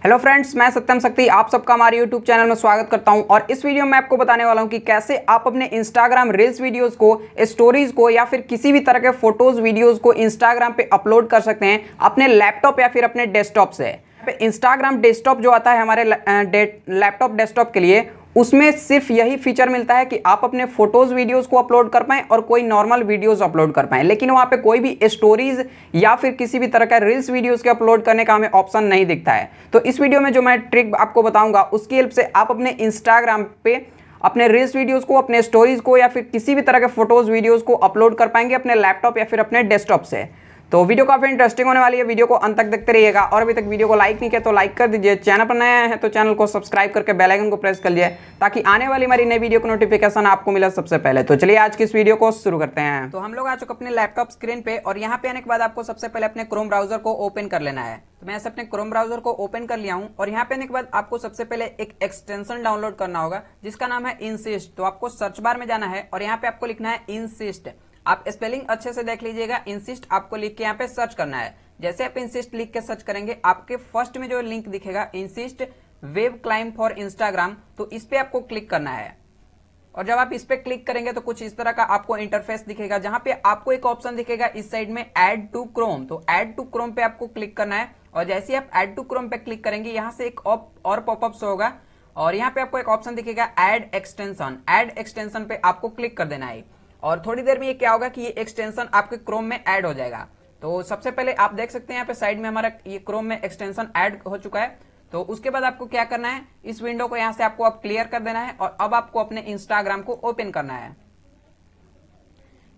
Hello friends, मैं सत्यम शक्ति आप सबका हमारे यूट्यूब चैनल में स्वागत करता हूं। और इस वीडियो में आपको बताने वाला हूं कि कैसे आप अपने इंस्टाग्राम रील्स वीडियोस को, स्टोरीज को या फिर किसी भी तरह के फोटोज वीडियोस को इंस्टाग्राम पे अपलोड कर सकते हैं अपने लैपटॉप या फिर अपने डेस्कटॉप से। इंस्टाग्राम डेस्कटॉप जो आता है हमारे लैपटॉप डेस्कटॉप के लिए, उसमें सिर्फ यही फीचर मिलता है कि आप अपने फोटोज वीडियोस को अपलोड कर पाएं और कोई नॉर्मल वीडियोस अपलोड कर पाएं, लेकिन वहां पे कोई भी स्टोरीज या फिर किसी भी तरह का रील्स वीडियोस के अपलोड करने का हमें ऑप्शन नहीं दिखता है। तो इस वीडियो में जो मैं ट्रिक आपको बताऊंगा उसकी हेल्प से आप अपने इंस्टाग्राम पे अपने रील्स वीडियोस को, अपने स्टोरीज को या फिर किसी भी तरह के फोटोज वीडियोस को अपलोड कर पाएंगे अपने लैपटॉप या फिर अपने डेस्कटॉप से। तो वीडियो काफी इंटरेस्टिंग होने वाली है, वीडियो को अंत तक देखते रहिएगा। और अभी तक वीडियो को लाइक नहीं किया तो लाइक कर दीजिए, चैनल पर नया है तो चैनल को सब्सक्राइब करके बेल आइकन को प्रेस कर लीजिए ताकि आने वाली हमारी नई वीडियो का नोटिफिकेशन आपको मिले सबसे पहले। तो चलिए आज की इस वीडियो को शुरू करते हैं। तो हम लोग आ चुके अपने लैपटॉप स्क्रीन पे और यहाँ पे आने के बाद आपको सबसे पहले अपने क्रोम ब्राउजर को ओपन कर लेना है। तो मैं ऐसे अपने क्रोम ब्राउजर को ओपन कर लिया हूं और यहाँ पे आने के बाद आपको सबसे पहले एक एक्सटेंशन डाउनलोड करना होगा जिसका नाम है इंसिस्ट। तो आपको सर्च बार में जाना है और यहाँ पे आपको लिखना है इंसिस्ट। आप स्पेलिंग अच्छे से देख लीजिएगा, इंसिस्ट आपको लिख के यहाँ पे सर्च करना है। जैसे आप इंसिस्ट लिख के सर्च करेंगे आपके फर्स्ट में जो लिंक दिखेगा insist web climb for Instagram, तो इस पे आपको क्लिक करना है। और जब आप इस पे क्लिक करेंगे तो कुछ इस तरह का आपको इंटरफेस दिखेगा जहां पे आपको एक ऑप्शन दिखेगा इस साइड में ऐड टू क्रोम। तो ऐड टू क्रोम पे आपको क्लिक करना है और जैसे ही आप ऐड टू क्रोम पे क्लिक करेंगे यहाँ से एक और पॉपअप होगा और यहाँ पे आपको एक ऑप्शन दिखेगा ऐड एक्सटेंशन। ऐड एक्सटेंशन पे आपको क्लिक कर देना है और थोड़ी देर में ये क्या होगा कि ये एक्सटेंशन आपके क्रोम में ऐड हो जाएगा। तो सबसे पहले आप देख सकते हैं यहाँ पे साइड में हमारा ये क्रोम में एक्सटेंशन ऐड हो चुका है। तो उसके बाद आपको क्या करना है, इस विंडो को यहाँ से आपको अब क्लियर कर देना है और अब आपको अपने इंस्टाग्राम को ओपन करना है।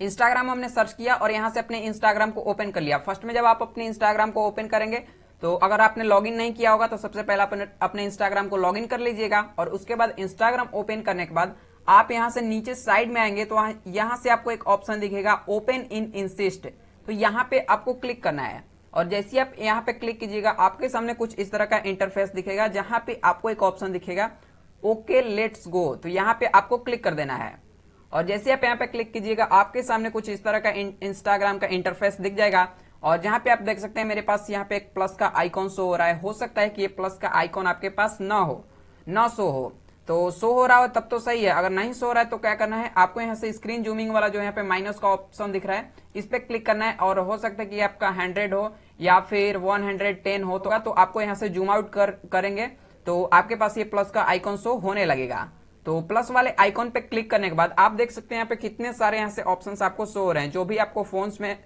इंस्टाग्राम हमने सर्च किया और यहाँ से अपने इंस्टाग्राम को ओपन कर लिया। फर्स्ट में जब आप अपने इंस्टाग्राम को ओपन करेंगे तो अगर आपने लॉगिन नहीं किया होगा तो सबसे पहले अपने इंस्टाग्राम को लॉगिन कर लीजिएगा और उसके बाद इंस्टाग्राम ओपन करने के बाद आप यहां से नीचे साइड में आएंगे तो यहां से आपको एक ऑप्शन दिखेगा ओपन इन इंसिस्ट। तो यहां पे आपको क्लिक करना है और जैसे आप यहां पे क्लिक कीजिएगा आपके सामने कुछ इस तरह का इंटरफेस दिखेगा जहां पे आपको एक ऑप्शन दिखेगा ओके लेट्स गो। तो यहां पे आपको क्लिक कर देना है और जैसे आप यहां पे क्लिक कीजिएगा आपके सामने कुछ इस तरह का इंस्टाग्राम का इंटरफेस दिख जाएगा। और जहां पे आप देख सकते हैं मेरे पास यहाँ पे एक प्लस का आइकॉन शो हो रहा है। हो सकता है कि ये प्लस का आइकॉन आपके पास ना शो हो। तो शो हो रहा हो तब तो सही है, अगर नहीं शो हो रहा है तो क्या करना है, आपको यहाँ से स्क्रीन जूमिंग वाला जो यहाँ पे माइनस का ऑप्शन दिख रहा है इस पे क्लिक करना है। और हो सकता है कि आपका 100 हो या फिर 110 हो तो आपको यहाँ से जूम आउट करेंगे तो आपके पास ये प्लस का आइकॉन शो होने लगेगा। तो प्लस वाले आइकॉन पे क्लिक करने के बाद आप देख सकते हैं यहाँ पे कितने सारे यहाँ से ऑप्शन आपको शो हो रहे हैं। जो भी आपको फोन्स में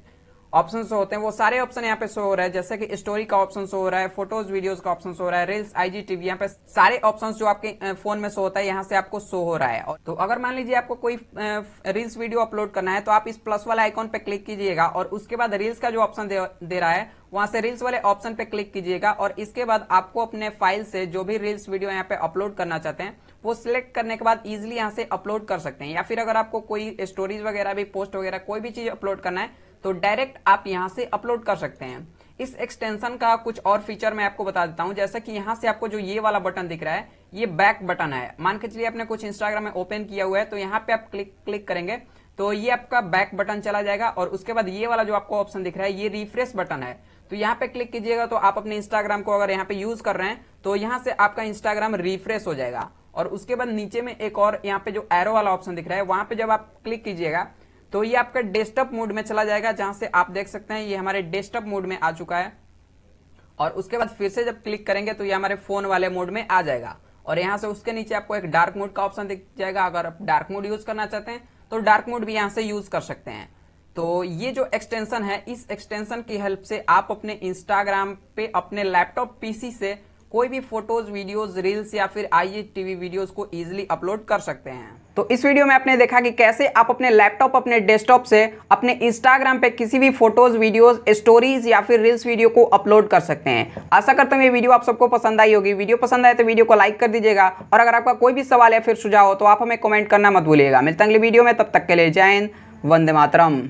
ऑप्शन शो होते हैं वो सारे ऑप्शन यहाँ पे शो हो रहा है, जैसे कि स्टोरी का ऑप्शन शो हो रहा है, फोटोज वीडियोस का ऑप्शन शो हो रहा है, रील्स, IGTV, यहाँ पे सारे ऑप्शंस जो आपके फोन में शो होता है यहाँ से आपको शो हो रहा है। तो अगर मान लीजिए आपको कोई रील्स वीडियो अपलोड करना है तो आप इस प्लस वाले आइकॉन पे क्लिक कीजिएगा और उसके बाद रील्स का जो ऑप्शन दे रहा है वहां से रील्स वाले ऑप्शन पे क्लिक कीजिएगा और इसके बाद आपको अपने फाइल से जो भी रील्स वीडियो यहाँ पे अपलोड करना चाहते हैं वो सिलेक्ट करने के बाद इजिली यहाँ से अपलोड कर सकते हैं। या फिर अगर आपको कोई स्टोरीज वगैरह भी, पोस्ट वगैरह कोई भी चीज अपलोड करना है तो डायरेक्ट आप यहां से अपलोड कर सकते हैं। इस एक्सटेंशन का कुछ और फीचर मैं आपको बता देता हूं, जैसा कि यहां से आपको जो ये वाला बटन दिख रहा है ये बैक बटन है। मान के चलिए आपने कुछ इंस्टाग्राम में ओपन किया हुआ है तो यहाँ पे आप क्लिक करेंगे तो ये आपका बैक बटन चला जाएगा और उसके बाद ये वाला जो आपको ऑप्शन दिख रहा है ये रिफ्रेश बटन है। तो यहाँ पे क्लिक कीजिएगा तो आप अपने इंस्टाग्राम को अगर यहाँ पे यूज कर रहे हैं तो यहाँ से आपका इंस्टाग्राम रिफ्रेश हो जाएगा। और उसके बाद नीचे में एक और यहाँ पे जो एरो वाला ऑप्शन दिख रहा है वहां पे जब आप क्लिक कीजिएगा तो ये आपका डेस्कटॉप मोड में चला जाएगा, जहां से आप देख सकते हैं ये हमारे डेस्कटॉप मोड में आ चुका है। और उसके बाद फिर से जब क्लिक करेंगे तो ये हमारे फोन वाले मोड में आ जाएगा और यहाँ से उसके नीचे आपको एक डार्क मोड का ऑप्शन दिख जाएगा। अगर आप डार्क मोड यूज करना चाहते हैं तो डार्क मोड भी यहाँ से यूज कर सकते हैं। तो ये जो एक्सटेंशन है इस एक्सटेंशन की हेल्प से आप अपने इंस्टाग्राम पे अपने लैपटॉप PC से कोई भी फोटोज, वीडियोस, रील्स या फिर IGTV वीडियोस को इजीली अपलोड कर सकते हैं। तो इस वीडियो में आपने देखा कि कैसे आप अपने लैपटॉप, अपने डेस्कटॉप से अपने इंस्टाग्राम पे किसी भी फोटोज, वीडियोस, स्टोरीज या फिर रील्स वीडियो को अपलोड कर सकते हैं। आशा करता हूं ये वीडियो आप सबको पसंद आई होगी। वीडियो पसंद आए तो वीडियो को लाइक कर दीजिएगा और अगर आपका कोई भी सवाल या फिर सुझाव हो तो आप हमें कमेंट करना मत भूलिएगा। मिलते हैं अगले वीडियो में, तब तक के लिए जय हिंद, वंदे मातरम।